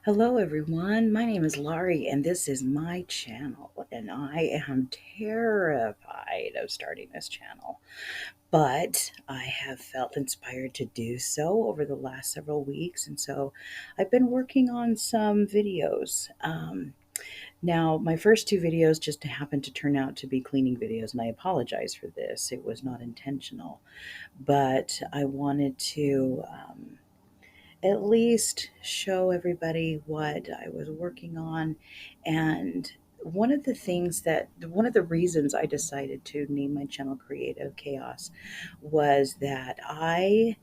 Hello, everyone. My name is Laurie, and this is my channel. And I am terrified of starting this channel, but I have felt inspired to do so over the last several weeks. And so I've been working on some videos. Now, my first two videos just happened to turn out to be cleaning videos, and I apologize for this. It was not intentional, but I wanted to. At least show everybody what I was working on. And one of the reasons I decided to name my channel Creative Chaos was that I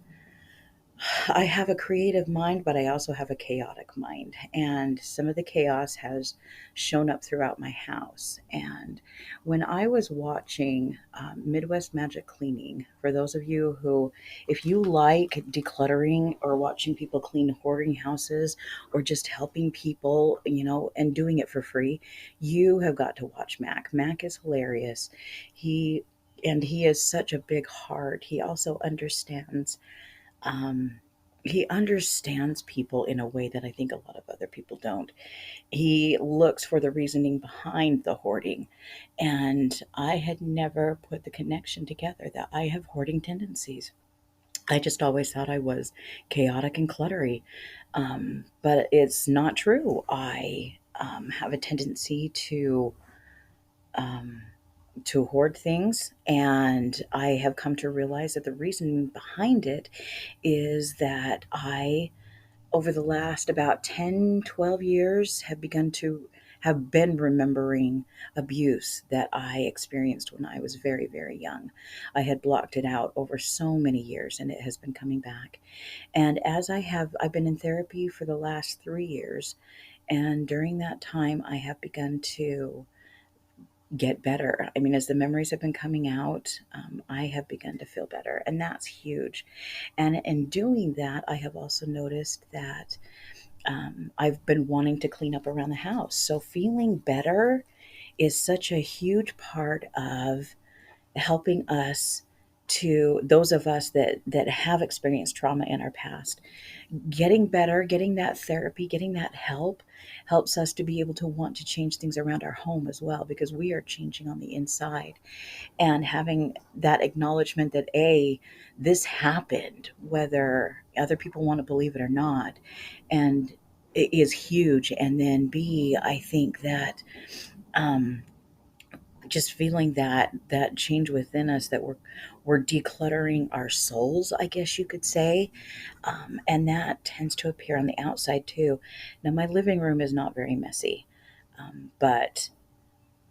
have a creative mind, but I also have a chaotic mind. And some of the chaos has shown up throughout my house. And when I was watching Midwest Magic Cleaning, for those of you who, if you like decluttering or watching people clean hoarding houses or just helping people, and doing it for free, you have got to watch Mac. Mac is hilarious. He he is such a big heart. Um, he understands people in a way that I think a lot of other people don't. He looks for the reasoning behind the hoarding. And I had never put the connection together that I have hoarding tendencies. I just always thought I was chaotic and cluttery. But it's not true. I have a tendency um, to hoard things, and I have come to realize that the reason behind it is that I, over the last about 10, 12 years, have been remembering abuse that I experienced when I was very, very young. I had blocked it out over so many years, and it has been coming back. And I've been in therapy for the last 3 years, and during that time, I have begun to get better. I mean, as the memories have been coming out, I have begun to feel better, and that's huge. And in doing that, I have also noticed that I've been wanting to clean up around the house. So feeling better is such a huge part of helping us, to those of us that have experienced trauma in our past, getting better, getting that therapy, getting that help helps us to be able to want to change things around our home as well, because we are changing on the inside. And having that acknowledgement that this happened, whether other people want to believe it or not, and it is huge. And then I think that um, just feeling that change within us, that we're decluttering our souls, I guess you could say. And that tends to appear on the outside too. Now, my living room is not very messy, but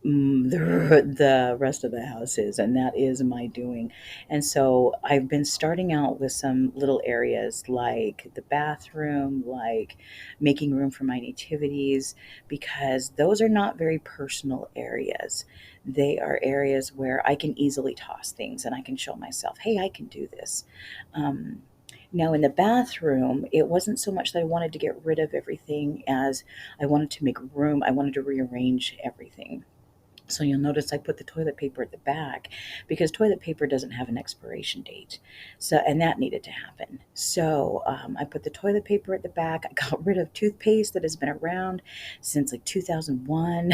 the rest of the house is, and that is my doing. And so I've been starting out with some little areas like the bathroom, like making room for my nativities, because those are not very personal areas. They are areas where I can easily toss things and I can show myself, hey, I can do this. um, Now, in the bathroom, it wasn't so much that I wanted to get rid of everything as I wanted to make room. I wanted to rearrange everything. So you'll notice I put the toilet paper at the back because toilet paper doesn't have an expiration date. So, and that needed to happen. So I put the toilet paper at the back. I got rid of toothpaste that has been around since like 2001.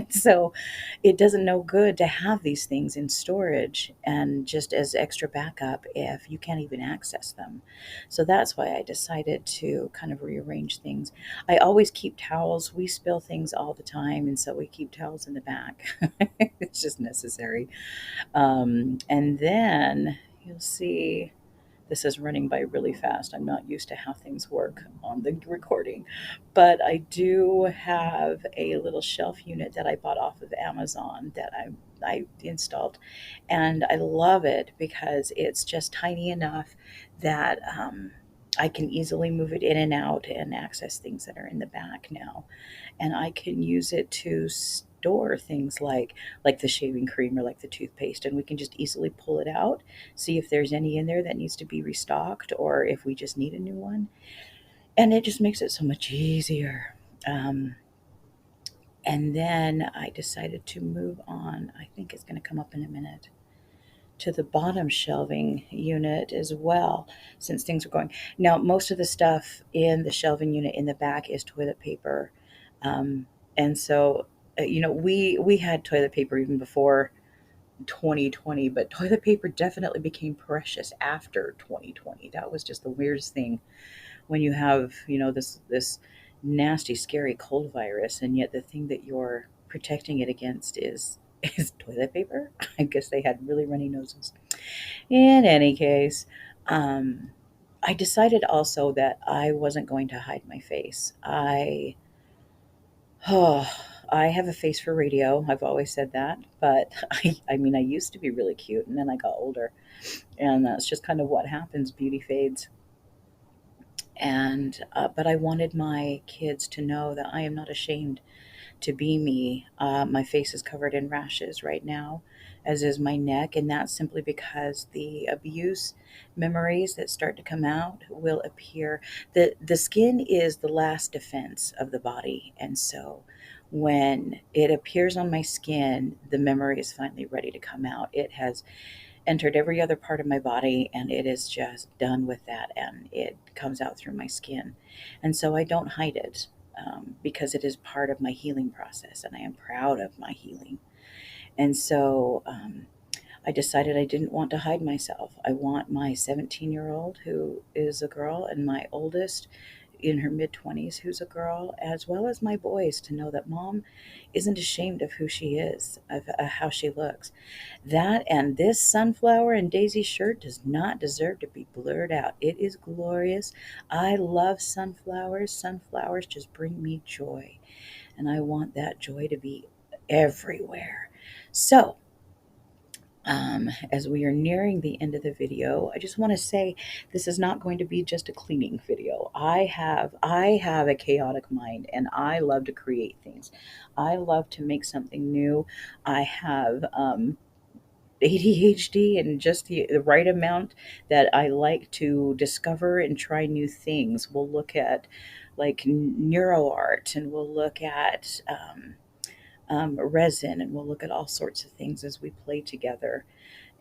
So it doesn't no good to have these things in storage and just as extra backup if you can't even access them. So that's why I decided to kind of rearrange things. I always keep towels. We spill things all the time, and so we keep towels in the back. It's just necessary. And then you'll see this is running by really fast. I'm not used to how things work on the recording, but I do have a little shelf unit that I bought off of Amazon that I installed, and I love it because it's just tiny enough that I can easily move it in and out and access things that are in the back now. And I can use it to store things like the shaving cream or like the toothpaste, and we can just easily pull it out, see if there's any in there that needs to be restocked or if we just need a new one. And it just makes it so much easier. Um, and then I decided to move on. I think it's going to come up in a minute to the bottom shelving unit as well, since things are going. Now, most of the stuff in the shelving unit in the back is toilet paper. Um, and so, we had toilet paper even before 2020, but toilet paper definitely became precious after 2020. That was just the weirdest thing when you have, this nasty, scary cold virus, and yet the thing that you're protecting it against is toilet paper. I guess they had really runny noses. In any case, um, I decided also that I wasn't going to hide my face. Oh, I have a face for radio. I've always said that, but I mean, I used to be really cute, and then I got older, and that's just kind of what happens. Beauty fades, and but I wanted my kids to know that I am not ashamed to be me. My face is covered in rashes right now, as is my neck, and that's simply because the abuse memories that start to come out will appear. The skin is the last defense of the body, and so when it appears on my skin, the memory is finally ready to come out. It has entered every other part of my body, and it is just done with that, and it comes out through my skin. And so I don't hide it, because it is part of my healing process, and I am proud of my healing. And so I decided I didn't want to hide myself. I want my 17-year-old, who is a girl, and my oldest in her mid 20s, who's a girl, as well as my boys, to know that mom isn't ashamed of who she is, of how she looks. That and this sunflower and daisy shirt does not deserve to be blurred out. It is glorious. I love sunflowers. Sunflowers just bring me joy, and I want that joy to be everywhere. So, as we are nearing the end of the video, I just want to say this is not going to be just a cleaning video. I have a chaotic mind, and I love to create things. I love to make something new. I have ADHD and just the right amount that I like to discover and try new things. We'll look at like neuro art, and we'll look at resin, and we'll look at all sorts of things as we play together.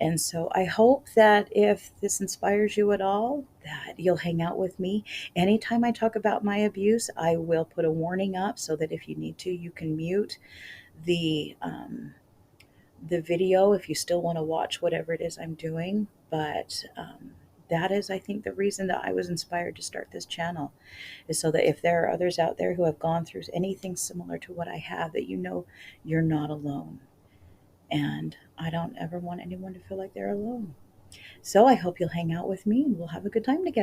And so I hope that if this inspires you at all, that you'll hang out with me. Anytime I talk about my abuse, I will put a warning up so that if you need to, you can mute the um, the video if you still want to watch whatever it is I'm doing. But that is, I think, the reason that I was inspired to start this channel, is so that if there are others out there who have gone through anything similar to what I have, that you know you're not alone. And I don't ever want anyone to feel like they're alone. So I hope you'll hang out with me, and we'll have a good time together.